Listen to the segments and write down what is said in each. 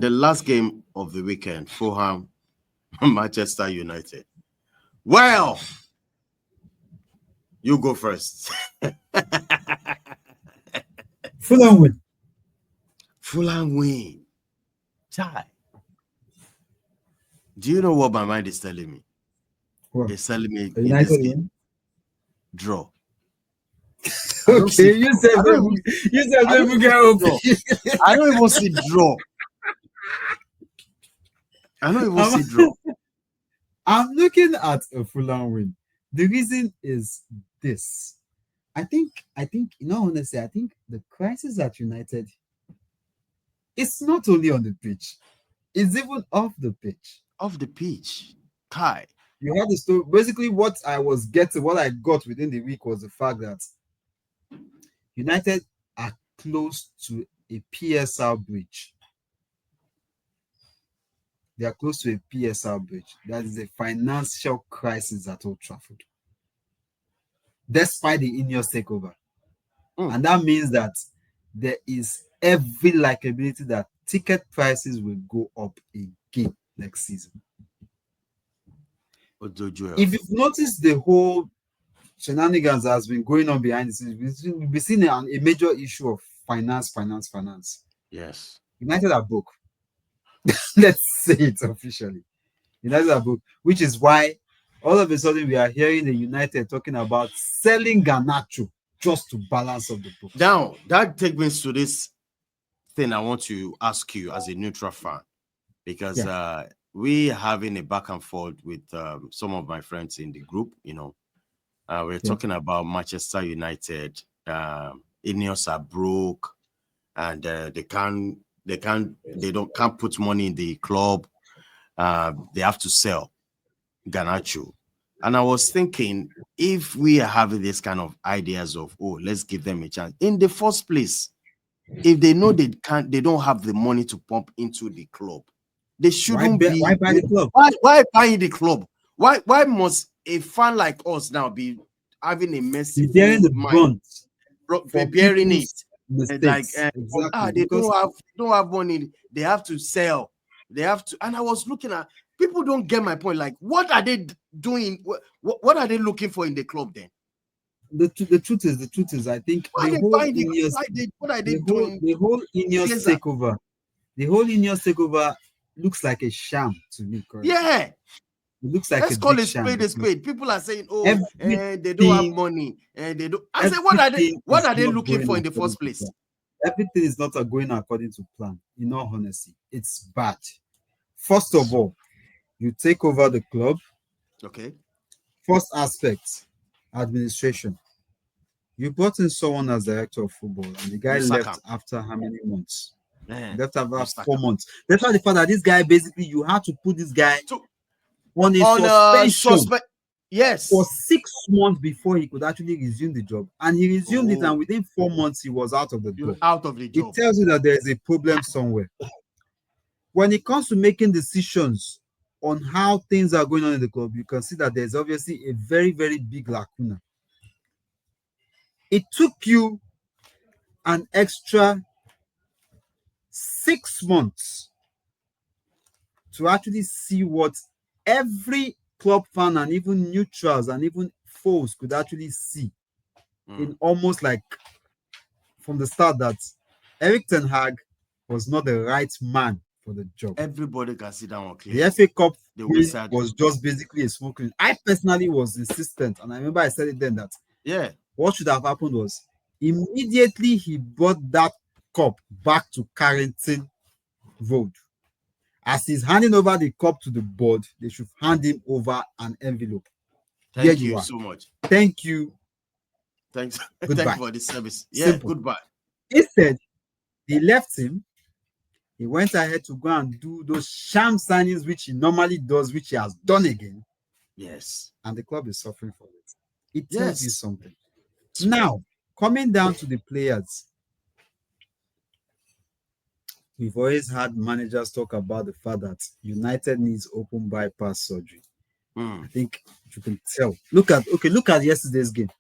The last game of the weekend, FULHAM, Manchester United. Well, you go first. Fulham win. FULHAM win. Chai. Do you know what my mind is telling me? What? It's telling me A in United this game, win. draw. I don't see- Okay, you said I don't they will get draw. open. I don't even see draw. I don't even see draw. I'm looking at a Fulham win. The reason is this. I think, in all honesty, I think the crisis at United, it's not only on the pitch, it's even off the pitch. Off the pitch. Kai. You had the story. Basically, what I got within the week was the fact that United are close to a PSR breach. They are close to a PSR breach. That is a financial crisis at Old Trafford, despite the in-house takeover. And that means that there is every likability that ticket prices will go up again next season. If you've noticed the whole shenanigans that has been going on behind the scenes, we've been seeing a major issue of finance. Yes. United are broke. Let's say it officially. United are broke, which is why all of a sudden we are hearing the United talking about selling Garnacho just to balance up the books. Now, that takes me to this thing I want to ask you as a neutral fan, because we having a back and forth with some of my friends in the group. We're talking about Manchester United. Ineos are broke, and they can't put money in the club. They have to sell Garnacho. And I was thinking, if we are having this kind of ideas of, let's give them a chance in the first place, if they know they don't have the money to pump into the club, they shouldn't be. Why buy the club? Why buying the club? Why must a fan like us now be having a messy bearing the brunt, bearing it? Mistakes. Exactly. They don't have money. They have to sell. They have to. And I was looking at, people don't get my point. Like, what are they doing? What are they looking for in the club then? The truth is, I think what are they doing? The whole Ineos takeover, looks like a sham to me. Currently. Yeah. It looks like let's call it spade a spade. People are saying, they don't have money, and they don't. I said, what are they looking for in the first place? Everything is not going according to plan. In all honesty, it's bad. First of all, you take over the club. Okay. First aspect, administration. You brought in someone as director of football, and the guy left after how many months? Left after 4 months. That's why the fact that this guy, basically, you had to put this guy on a suspension. Yes. For 6 months before he could actually resume the job. And he resumed it, and within 4 months, he was out of the job. It tells you that there is a problem somewhere. When it comes to making decisions on how things are going on in the club, you can see that there's obviously a very, very big lacuna. It took you an extra 6 months to actually see what every club fan and even neutrals and even foes could actually see in almost like from the start that Erik ten Hag was not the right man for the job. Everybody can see that one clearly. The FA Cup was just basically a smoking. I personally was insistent, and I remember I said it then that what should have happened was immediately he brought that cup back to Carrington Road. As he's handing over the cup to the board, they should hand him over an envelope. Thank you so much. Thank you. Thanks. Goodbye. Thank you for the service. Yeah, simple. Goodbye. Instead, they left him. He went ahead to go and do those sham signings, which he normally does, which he has done again. Yes. And the club is suffering for it. It tells you something. Now, coming down to the players, we've always had managers talk about the fact that United needs open bypass surgery. I think you can tell. Look at yesterday's game.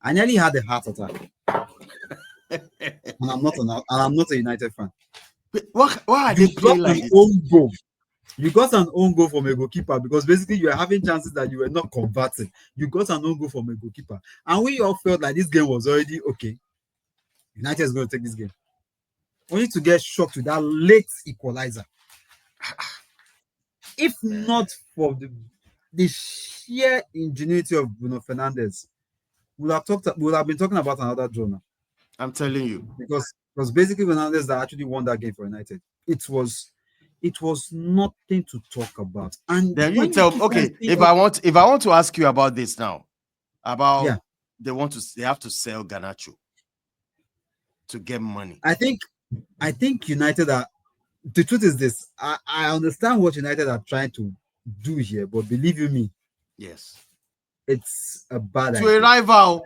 I nearly had a heart attack. and I'm not a United fan. Why are they playing like this? Own goal. You got an own goal from a goalkeeper because basically you are having chances that you were not converting. You got an own goal from a goalkeeper, and we all felt like this game was already okay. United is going to take this game. Only to get shocked with that late equalizer. If not for the sheer ingenuity of Bruno Fernandes, we'll have been talking about another draw now. I'm telling you. Because basically Fernandes that actually won that game for United. It was nothing to talk about. And then you tell me, okay, if I want to ask you about this now, about they have to sell Garnacho to get money. I think United are, the truth is this. I understand what United are trying to do here, but believe you me, yes, it's a bad idea. To a rival.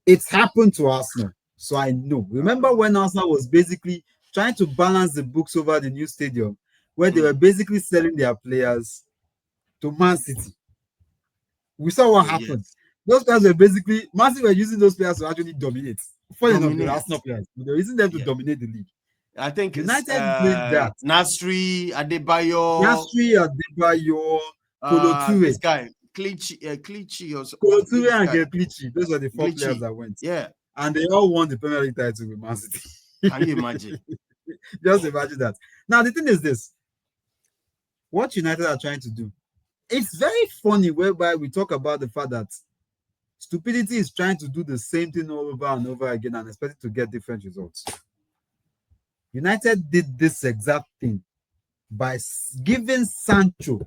It's happened to Arsenal, so I know. Remember when Arsenal was basically trying to balance the books over the new stadium, where they were basically selling their players to Man City. We saw what happened. Yes. Those players were basically, Man City were using those players to actually dominate. Funny enough, the Arsenal players, but they were using them to dominate the league. I think United did that. Nasri, Adebayo, Kolo Toure. This guy, Clichy or Kolo Toure and Clichy. Those are the four players that went. Yeah. And they all won the Premier League title with Man City. Can you imagine? Just imagine that. Now, the thing is this. What United are trying to do, it's very funny whereby we talk about the fact that stupidity is trying to do the same thing all over and over again and expecting to get different results. United did this exact thing by giving Sancho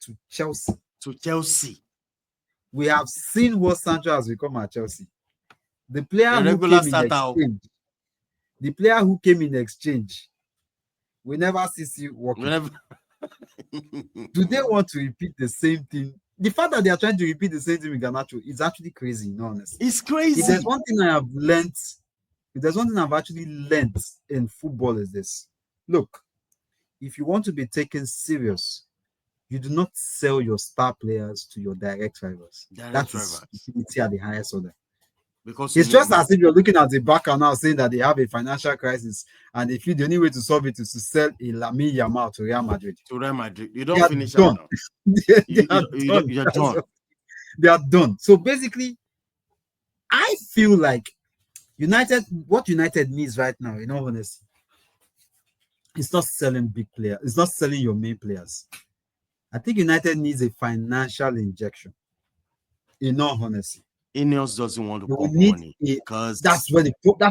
to Chelsea. We have seen what Sancho has become at Chelsea. The player who came in exchange, we never see working. Do they want to repeat the same thing? The fact that they are trying to repeat the same thing with Garnacho is actually crazy, in honesty. It's crazy. If there's one thing I've actually learned in football is this. Look, if you want to be taken serious, you do not sell your star players to your direct rivals. That's stupidity at the highest order. Because it's just as if you're looking at the backer now saying that they have a financial crisis and they feel the only way to solve it is to sell a Lamine Yamal to Real Madrid. You don't finish done. You're done. They are done. So basically, I feel like what United needs right now, in all honesty, it's not selling big players. It's not selling your main players. I think United needs a financial injection. In all honesty. Ineos doesn't want to pump money because that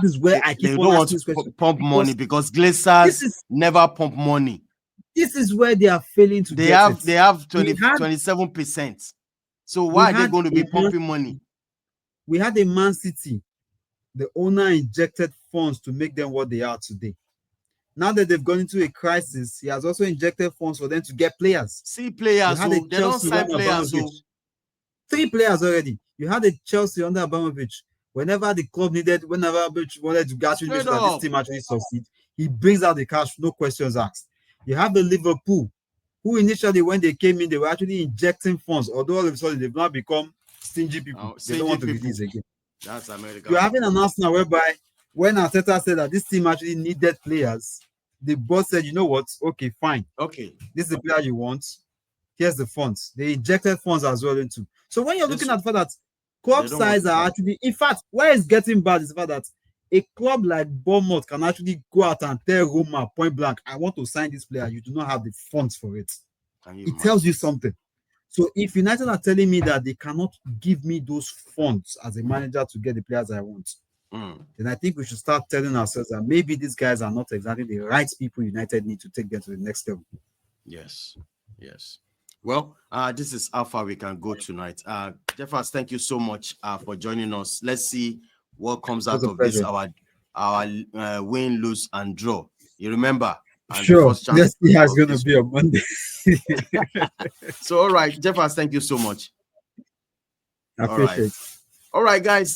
is where I keep they don't want to pump money because Glazers never pump money. This is where they are failing to they have 27%. So why are they going to be pumping money? We had a Man City. The owner injected funds to make them what they are today. Now that they've gone into a crisis, he has also injected funds for them to get players. See players, they don't sign players. 3 players already. You had a Chelsea under Abramovich. Whenever the club Abramovich wanted to get this team actually succeed, he brings out the cash, no questions asked. You have the Liverpool, who initially, when they came in, they were actually injecting funds, although all of a sudden they've now become stingy people. They don't want to release again. That's America. You're having an Arsenal whereby when Arteta said that this team actually needed players, the boss said, you know what? Okay, fine. Okay. This is the player you want. Here's the funds. They injected funds as well into. So when you're looking at the fact that club size are actually, in fact, where it's getting bad is the fact that a club like Bournemouth can actually go out and tell Roma point blank, I want to sign this player. You do not have the funds for it. It tells you something. So if United are telling me that they cannot give me those funds as a manager to get the players I want, then I think we should start telling ourselves that maybe these guys are not exactly the right people United need to take them to the next level. Yes. Well, this is how far we can go tonight. Jeffers, thank you so much for joining us. Let's see what comes out of this, our win, lose, and draw. You remember? Sure. Let's see how it's going to be on Monday. So, all right, Jeffers, thank you so much. I appreciate it. All right, guys.